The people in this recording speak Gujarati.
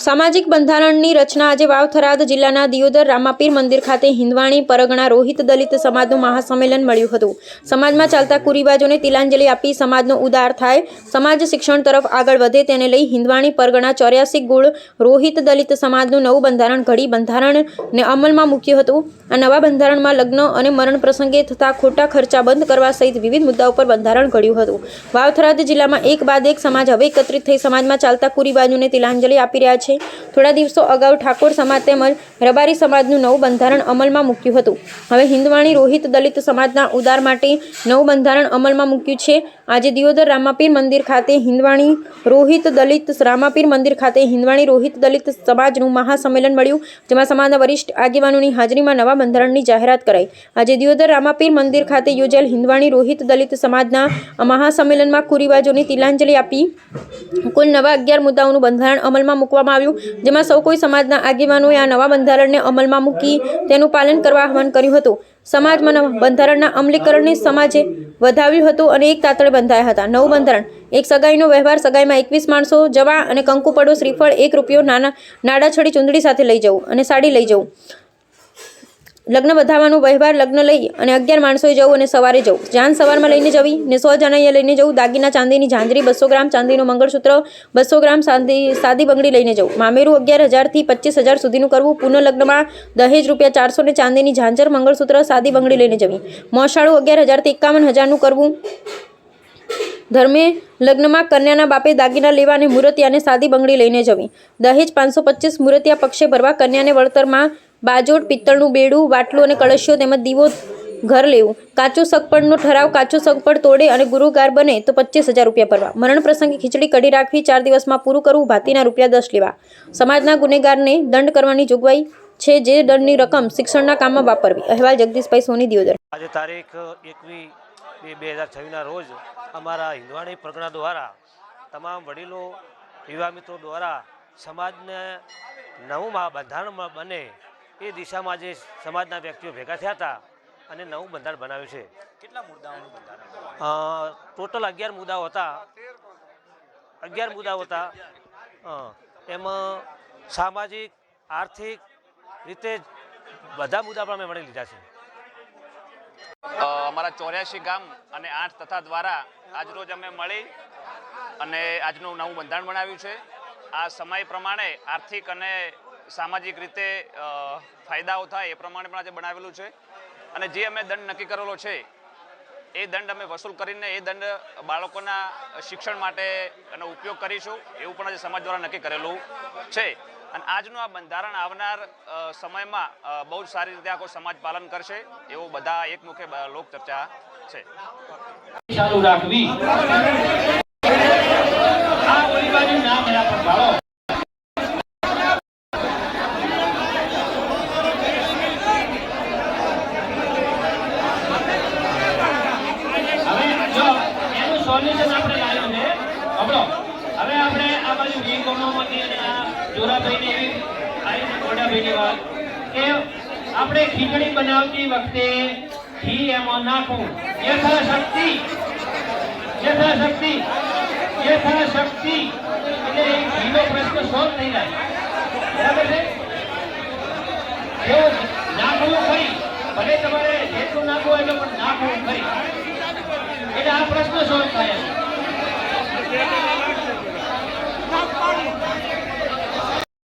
સામાજિક બંધારણની રચના આજે વાવ-થરાદ જિલ્લાના દિયોદર રામાપીર મંદિર ખાતે હિંદવાણી પરગણા રોહિત દલિત સમાજનું મહાસંમેલન મળ્યું હતું। સમાજમાં ચાલતા કુરિવાજોને તિલાંજલિ આપી સમાજનો ઉદ્ધાર થાય, સમાજ શિક્ષણ તરફ આગળ વધે તેને લઈ હિંદવાણી પરગણા 84 ગુણ રોહિત દલિત સમાજનું નવું બંધારણ ઘડી બંધારણને અમલમાં મૂક્યું હતું। આ નવા બંધારણમાં લગ્ન અને મરણ પ્રસંગે થતા ખોટા ખર્ચા બંધ કરવા સહિત વિવિધ મુદ્દાઓ પર બંધારણ ઘડ્યું હતું। વાવ-થરાદ જિલ્લામાં એક બાદ એક સમાજ હવે એકત્રિત થઈ સમાજમાં ચાલતા કુરિવાજોને તિલાંજલિ આપી રહ્યા છે। થોડા દિવસો અગાઉ ઠાકોર સમાજ તેમજ રબારી સમાજનું નવું બંધારણ અમલમાં મૂક્યું હતું। હવે હિંદવાણી રોહિત દલિત સમાજના ઉદ્ધાર માટે નવું બંધારણ અમલમાં મૂક્યું છે। આજે દિયોદર રામાપીર મંદિર ખાતે હિંદવાણી રોહિત દલિત રામાપીર મંદિર ખાતે હિંદવાણી રોહિત દલિત સમાજનું મહાસંમેલન મળ્યું, જેમાં સમાજના વરિષ્ઠ આગેવાનોની હાજરીમાં નવા બંધારણની જાહેરાત કરાઈ। આજે દિયોદર રામાપીર મંદિર ખાતે યોજાયેલ હિંદવાણી રોહિત દલિત સમાજના મહાસંમેલનમાં કુરિવાજોને તિલાંજલિ આપી કુલ નવા 11 મુદ્દાઓનું બંધારણ અમલમાં મૂકવામાં આવ્યું, જેમાં સૌ કોઈ સમાજના આગેવાનોએ આ નવા બંધારણને અમલમાં મૂકી તેનું પાલન કરવા આહવાન કર્યું હતું। સમાજમાં બંધારણના અમલીકરણને સમાજે વધાવ્યું હતું અને એક તાતણે બંધાયા હતા। નવું બંધારણ: એક સગાઈનો વ્યવહાર, સગાઈમાં 21 માણસો જવા અને કંકુ પડો, શ્રીફળ, 1 રૂપિયો, નાડાછડી ચૂંદડી સાથે લઈ જવું અને સાડી લઈ જવું। લગ્ન વધાવવાનો વ્યવહાર, લગ્ન લઈ અને 11 માણસોએ જવું અને સવારે જવું, જાન સવારમાં લઈને જવી ને 100 જણાએ લઈને જવું। દાગીના: ચાંદીની ઝાંઝરી 200 ગ્રામ, ચાંદીનું મંગળસૂત્ર 200 ગ્રામ, સાદી બંગડી લઈને જવું। મામેરું 11,000 થી 25,000 સુધીનું કરવું। પુનઃ લગ્નમાં દહેજ ₹400 ને ચાંદીની ઝાંઝર, મંગળસૂત્ર, સાદી બંગડી લઈને જવી। મોસાળું 11,000 થી 51,000નું કરવું। ધર્મે લગ્નમાં કન્યાના બાપે દાગીના લેવા અને મૂર્તિયાને સાદી બંગડી લઈને જવી। દહેજ 525 મૂર્તિયા પક્ષે ભરવા। કન્યાને વળતરમાં બાજોટ, પિત્તળનું બેડું, વાટલું અને કળશીઓ તેમજ દીવો ઘર લેવું। કાચું સગપડનો ઠરાવ: કાચું સગપડ તોડે અને ગુરુગાર બને તો ₹25,000 ભરવા। મરણ પ્રસંગે ખીચડી કઢી રાખવી, 4 દિવસમાં પૂરું કરવું, ભાતીના ₹10 લેવા। સમાજના ગુનેગારને દંડ કરવાની જોગવાઈ છે, જે દંડની રકમ શિક્ષણના કામમાં વાપરવી। અહેવાલ જગદીશભાઈ સોની, દિયોદર। આજે તારીખ 21/2/2024 રોજ અમારા હિંદવાણી પરગણા દ્વારા તમામ વડીલો, યુવા મિત્રો દ્વારા સમાજને નવું બંધારણમાં બને એ દિશામાં જે સમાજના વ્યક્તિઓ ભેગા થયા હતા અને નવું બંધારણ બનાવ્યું છે। કેટલા મુદ્દાઓનું બંધારણ? ટોટલ 11 મુદ્દાઓ હતા। 11 મુદ્દાઓ હતા। એમાં સામાજિક, આર્થિક રીતે બધા મુદ્દા પણ અમે વણી લીધા છે। અમારા 84 ગામ અને 8 તથા દ્વારા આજરોજ અમે મળી અને આજનું નવું બંધારણ બનાવ્યું છે। આ સમય પ્રમાણે આર્થિક અને સામાજિક રીતે ફાયદાઓ થાય એ પ્રમાણે પણ આજે બનાવેલું છે અને જે અમે દંડ નક્કી કરેલો છે એ દંડ અમે વસૂલ કરીને એ દંડ બાળકોના શિક્ષણ માટે એનો ઉપયોગ કરીશું એવું પણ આજે સમાજ દ્વારા નક્કી કરેલું છે। અને આજનું આ બંધારણ આવનાર સમયમાં બહુ જ સારી રીતે આખો સમાજ પાલન કરશે એવું બધા એકમુખે લોક ચર્ચા છે। ચાલુ રાખવી આ પરિવારનું નામ એના પર પાડો। હવે જો એનું સોલ્યુશન આપણે લાવ્યું છે। આપણો હવે આપણે આ બાજુ વી કોમોમાંથી અને આ જોરાભાઈને એવી આઈને ગોડાભાઈની વાત કે આપણે ખીચડી બનાવતી વખતે ઘી એમાં નાખવું। યથાશક્તિ એટલે એ ઘીનો પ્રશ્ન સોલ્વ થઈ જાય, બરાબર છે? જો નાખવું ખરી, ભલે તમારે જેટલું નાખવું એટલું પણ નાખવું ખરી, એટલે આ પ્રશ્ન સોલ્વ થાય।